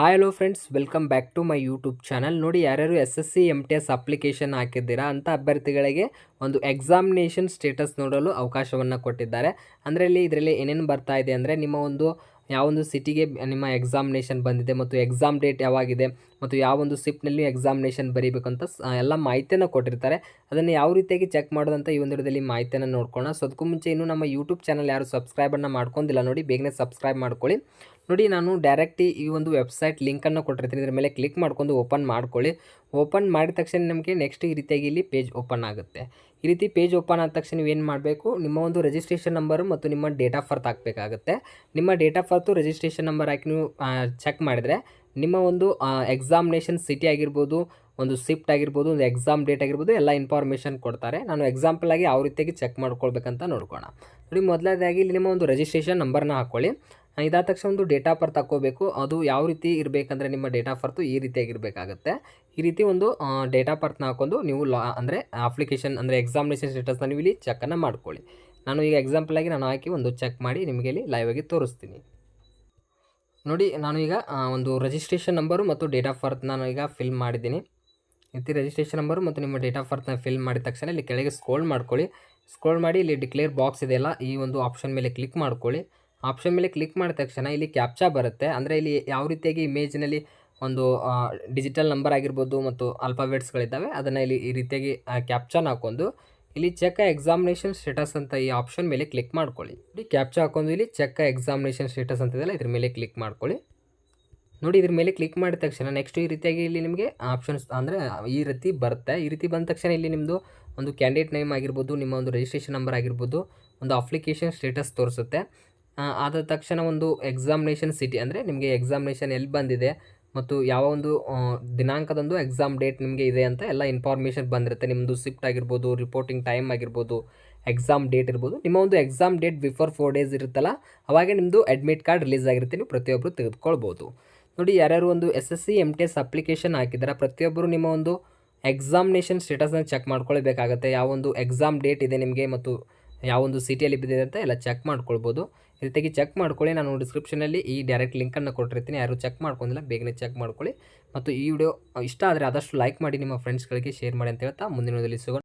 Hi hello friends, welcome back to my YouTube channel. ನೋಡಿ, ಯಾರ್ಯಾರು SSC MTS application ಹಾಕಿದ್ದೀರಾ ಅಂತ ಅಭ್ಯರ್ಥಿಗಳಿಗೆ ಒಂದು ಎಕ್ಸಾಮಿನೇಷನ್ ಸ್ಟೇಟಸ್ ನೋಡಲು ಅವಕಾಶವನ್ನು ಕೊಟ್ಟಿದ್ದಾರೆ. ಅಂದರೆ ಇದರಲ್ಲಿ ಏನೇನು ಬರ್ತಾ ಇದೆ ಅಂದರೆ, ನಿಮ್ಮ ಒಂದು ಯಾವೊಂದು ಸಿಟಿಗೆ ನಿಮ್ಮ ಎಕ್ಸಾಮಿನೇಷನ್ ಬಂದಿದೆ ಮತ್ತು ಎಕ್ಸಾಮ್ ಡೇಟ್ ಯಾವಾಗಿದೆ ಮತ್ತು ಯಾವೊಂದು ಶಿಫ್ಟ್ನಲ್ಲಿ ಎಕ್ಸಾಮಿನೇಷನ್ ಬರೀಬೇಕಂತ ಎಲ್ಲ ಮಾಹಿತಿಯನ್ನು ಕೊಟ್ಟಿರ್ತಾರೆ. ಅದನ್ನು ಯಾವ ರೀತಿಯಾಗಿ ಚೆಕ್ ಮಾಡೋದಂತ ಈ ಒಂದು ವಿಡಿಯೋದಲ್ಲಿ ಮಾಹಿತಿಯನ್ನು ನೋಡ್ಕೊಳ್ಳೋಣ. ಸೊ ಅದಕ್ಕೂ ಮುಂಚೆ ಇನ್ನೂ ನಮ್ಮ ಯೂಟ್ಯೂಬ್ ಚಾನಲ್ ಯಾರು ಸಬ್ಸ್ಕ್ರೈಬನ್ನು ಮಾಡ್ಕೊಂಡಿಲ್ಲ ನೋಡಿ, ಬೇಗನೆ ಸಬ್ಸ್ಕ್ರೈಬ್ ಮಾಡ್ಕೊಳ್ಳಿ. ನೋಡಿ, ನಾನು ಡೈರೆಕ್ಟ್ ಈ ಒಂದು ವೆಬ್ಸೈಟ್ ಲಿಂಕನ್ನು ಕೊಟ್ಟಿರ್ತೀನಿ. ಇದರ ಮೇಲೆ ಕ್ಲಿಕ್ ಮಾಡ್ಕೊಂಡು ಓಪನ್ ಮಾಡ್ಕೊಳ್ಳಿ. ಓಪನ್ ಮಾಡಿದ ತಕ್ಷಣ ನಿಮಗೆ ನೆಕ್ಸ್ಟ್ ಈ ರೀತಿಯಾಗಿ ಇಲ್ಲಿ ಪೇಜ್ ಓಪನ್ ಆಗುತ್ತೆ. ಈ ರೀತಿ ಪೇಜ್ ಓಪನ್ ಆದ ತಕ್ಷಣ ನೀವೇನು ಮಾಡಬೇಕು, ನಿಮ್ಮ ಒಂದು ರಿಜಿಸ್ಟ್ರೇಷನ್ ನಂಬರು ಮತ್ತು ನಿಮ್ಮ ಡೇಟ್ ಆಫ್ ಬರ್ತ್ ಹಾಕಬೇಕಾಗುತ್ತೆ. ನಿಮ್ಮ date of birth registration number ಹಾಕಿ ನೀವು ಚೆಕ್ ಮಾಡಿದರೆ ನಿಮ್ಮ ಒಂದು ಎಕ್ಸಾಮಿನೇಷನ್ ಸಿಟಿ ಆಗಿರ್ಬೋದು, ಒಂದು ಶಿಫ್ಟ್ ಆಗಿರ್ಬೋದು, ಒಂದು ಎಕ್ಸಾಮ್ ಡೇಟ್ ಆಗಿರ್ಬೋದು, ಎಲ್ಲ ಇನ್ಫಾರ್ಮೇಷನ್ ಕೊಡ್ತಾರೆ. ನಾನು ಎಕ್ಸಾಂಪಲ್ ಆಗಿ ಯಾವ ರೀತಿಯಾಗಿ ಚೆಕ್ ಮಾಡ್ಕೊಳ್ಬೇಕಂತ ನೋಡ್ಕೋಣ. ನೋಡಿ, ಮೊದಲನೇದಾಗಿ ಇಲ್ಲಿ ನಿಮ್ಮ ಒಂದು ರಿಜಿಸ್ಟ್ರೇಷನ್ ನಂಬರ್ನ ಹಾಕ್ಕೊಳ್ಳಿ. ಇದಾದ ತಕ್ಷಣ ಒಂದು ಡೇಟ್ ಆಫ್ ಬರ್ತ್ ಹಾಕ್ಕೋಬೇಕು. ಅದು ಯಾವ ರೀತಿ ಇರಬೇಕಂದ್ರೆ, ನಿಮ್ಮ ಡೇಟ್ ಆಫ್ ಬರ್ತು ಈ ರೀತಿಯಾಗಿರಬೇಕಾಗುತ್ತೆ. ಈ ರೀತಿ ಒಂದು ಡೇಟ್ ಆಫ್ ಬರ್ತ್ನ ಹಾಕೊಂಡು ನೀವು ಅಂದರೆ ಅಪ್ಲಿಕೇಶನ್ ಅಂದರೆ ಎಕ್ಸಾಮಿನೇಷನ್ ಸ್ಟೇಟಸ್ನ ನೀವು ಇಲ್ಲಿ ಚೆಕ್ಕನ್ನು ಮಾಡ್ಕೊಳ್ಳಿ. ನಾನು ಈಗ ಎಕ್ಸಾಂಪಲ್ ಆಗಿ ನಾನು ಹಾಕಿ ಒಂದು ಚೆಕ್ ಮಾಡಿ ನಿಮಗೆ ಇಲ್ಲಿ ಲೈವ್ ಆಗಿ ತೋರಿಸ್ತೀನಿ. ನೋಡಿ, ನಾನು ಈಗ ಒಂದು ರಿಜಿಸ್ಟ್ರೇಷನ್ ನಂಬರು ಮತ್ತು ಡೇಟ್ ಆಫ್ ಬರ್ತ್ ನಾನು ಈಗ ಫಿಲ್ ಮಾಡಿದ್ದೀನಿ. ಈ ರಿಜಿಸ್ಟ್ರೇಷನ್ ನಂಬರು ಮತ್ತು ನಿಮ್ಮ ಡೇಟ್ ಆಫ್ ಬರ್ತ್ನ ಫಿಲ್ ಮಾಡಿದ ತಕ್ಷಣ ಇಲ್ಲಿ ಕೆಳಗೆ ಸ್ಕ್ರೋಲ್ ಮಾಡ್ಕೊಳ್ಳಿ. ಸ್ಕ್ರೋಲ್ ಮಾಡಿ ಇಲ್ಲಿ ಡಿಕ್ಲೇರ್ ಬಾಕ್ಸ್ ಇದೆಯಲ್ಲ, ಈ ಒಂದು ಆಪ್ಷನ್ ಮೇಲೆ ಕ್ಲಿಕ್ ಮಾಡ್ಕೊಳ್ಳಿ. ಆಪ್ಷನ್ ಮೇಲೆ ಕ್ಲಿಕ್ ಮಾಡಿದ ತಕ್ಷಣ ಇಲ್ಲಿ ಕ್ಯಾಪ್ಚಾ ಬರುತ್ತೆ. ಅಂದರೆ ಇಲ್ಲಿ ಯಾವ ರೀತಿಯಾಗಿ ಇಮೇಜ್ನಲ್ಲಿ ಒಂದು ಡಿಜಿಟಲ್ ನಂಬರ್ ಆಗಿರ್ಬೋದು ಮತ್ತು ಆಲ್ಫಾಬೆಟ್ಸ್ಗಳಿದ್ದಾವೆ, ಅದನ್ನು ಇಲ್ಲಿ ಈ ರೀತಿಯಾಗಿ ಕ್ಯಾಪ್ಚಾನ ಹಾಕೊಂಡು ಇಲ್ಲಿ ಚೆಕ್ ಎಕ್ಸಾಮಿನೇಷನ್ ಸ್ಟೇಟಸ್ ಅಂತ ಈ ಆಪ್ಷನ್ ಮೇಲೆ ಕ್ಲಿಕ್ ಮಾಡ್ಕೊಳ್ಳಿ. ಇಲ್ಲಿ ಕ್ಯಾಪ್ಚಾ ಹಾಕೊಂಡು ಇಲ್ಲಿ ಚೆಕ್ ಎಕ್ಸಾಮಿನೇಷನ್ ಸ್ಟೇಟಸ್ ಅಂತಿದೆಯಲ್ಲ, ಇದ್ರ ಮೇಲೆ ಕ್ಲಿಕ್ ಮಾಡ್ಕೊಳ್ಳಿ. ನೋಡಿ, ಇದ್ರ ಮೇಲೆ ಕ್ಲಿಕ್ ಮಾಡಿದ ತಕ್ಷಣ ನೆಕ್ಸ್ಟ್ ಈ ರೀತಿಯಾಗಿ ಇಲ್ಲಿ ನಿಮಗೆ ಆಪ್ಷನ್ಸ್ ಅಂದರೆ ಈ ರೀತಿ ಬರುತ್ತೆ. ಈ ರೀತಿ ಬಂದ ತಕ್ಷಣ ಇಲ್ಲಿ ನಿಮ್ಮದು ಒಂದು ಕ್ಯಾಂಡಿಡೇಟ್ ನೇಮ್ ಆಗಿರ್ಬೋದು, ನಿಮ್ಮ ಒಂದು ರಿಜಿಸ್ಟ್ರೇಷನ್ ನಂಬರ್ ಆಗಿರ್ಬೋದು, ಒಂದು ಅಪ್ಲಿಕೇಶನ್ ಸ್ಟೇಟಸ್ ತೋರಿಸುತ್ತೆ. ಆದ ತಕ್ಷಣ ಒಂದು ಎಕ್ಸಾಮಿನೇಷನ್ ಸಿಟಿ ಅಂದರೆ ನಿಮಗೆ ಎಕ್ಸಾಮಿನೇಷನ್ ಎಲ್ಲಿ ಬಂದಿದೆ ಮತ್ತು ಯಾವ ಒಂದು ದಿನಾಂಕದಂದು ಎಕ್ಸಾಮ್ ಡೇಟ್ ನಿಮಗೆ ಇದೆ ಅಂತ ಎಲ್ಲ ಇನ್ಫಾರ್ಮೇಷನ್ ಬಂದಿರುತ್ತೆ. ನಿಮ್ಮದು ಶಿಫ್ಟ್ ಆಗಿರ್ಬೋದು, ರಿಪೋರ್ಟಿಂಗ್ ಟೈಮ್ ಆಗಿರ್ಬೋದು, ಎಕ್ಸಾಮ್ ಡೇಟ್ ಇರ್ಬೋದು. ನಿಮ್ಮ ಒಂದು ಎಕ್ಸಾಮ್ ಡೇಟ್ ಬಿಫೋರ್ 4 days ಇರುತ್ತಲ್ಲ, ಅವಾಗೆ ನಿಮ್ಮದು ಅಡ್ಮಿಟ್ ಕಾರ್ಡ್ ರಿಲೀಸ್ ಆಗಿರುತ್ತೆ. ನೀವು ಪ್ರತಿಯೊಬ್ಬರು ತೆಗೆದುಕೊಳ್ಬೋದು. ನೋಡಿ, ಯಾರ್ಯಾರು ಒಂದು SSC MTS ಅಪ್ಲಿಕೇಶನ್ ಹಾಕಿದ್ದಾರೆ ಪ್ರತಿಯೊಬ್ಬರು ನಿಮ್ಮ ಒಂದು ಎಕ್ಸಾಮಿನೇಷನ್ ಸ್ಟೇಟಸ್ನ ಚೆಕ್ ಮಾಡ್ಕೊಳ್ಬೇಕಾಗತ್ತೆ. ಯಾವೊಂದು ಎಕ್ಸಾಮ್ ಡೇಟ್ ಇದೆ ನಿಮಗೆ ಮತ್ತು ಯಾವೊಂದು ಸಿಟಿಯಲ್ಲಿ ಬಿದ್ದಿದೆ ಅಂತ ಎಲ್ಲ ಚೆಕ್ ಮಾಡ್ಕೊಳ್ಬೋದು. ಈ ರೀತಿಯಾಗಿ ಚೆಕ್ ಮಾಡ್ಕೊಳ್ಳಿ. ನಾನು ಡಿಸ್ಕ್ರಿಪ್ಷನಲ್ಲಿ ಈ ಡೈರೆಕ್ಟ್ ಲಿಂಕನ್ನು ಕೊಟ್ಟಿರ್ತೀನಿ. ಯಾರು ಚೆಕ್ ಮಾಡ್ಕೊಂಡಿಲ್ಲ ಬೇಗನೆ ಚೆಕ್ ಮಾಡ್ಕೊಳ್ಳಿ. ಮತ್ತು ಈ ವಿಡಿಯೋ ಇಷ್ಟ ಆದರೆ ಆದಷ್ಟು ಲೈಕ್ ಮಾಡಿ, ನಿಮ್ಮ ಫ್ರೆಂಡ್ಸ್ಗಳಿಗೆ ಶೇರ್ ಮಾಡಿ ಅಂತ ಹೇಳ್ತಾ ಮುಂದಿನ ವಿಡಿಯೋದಲ್ಲಿ ಸಿಗೋಣ.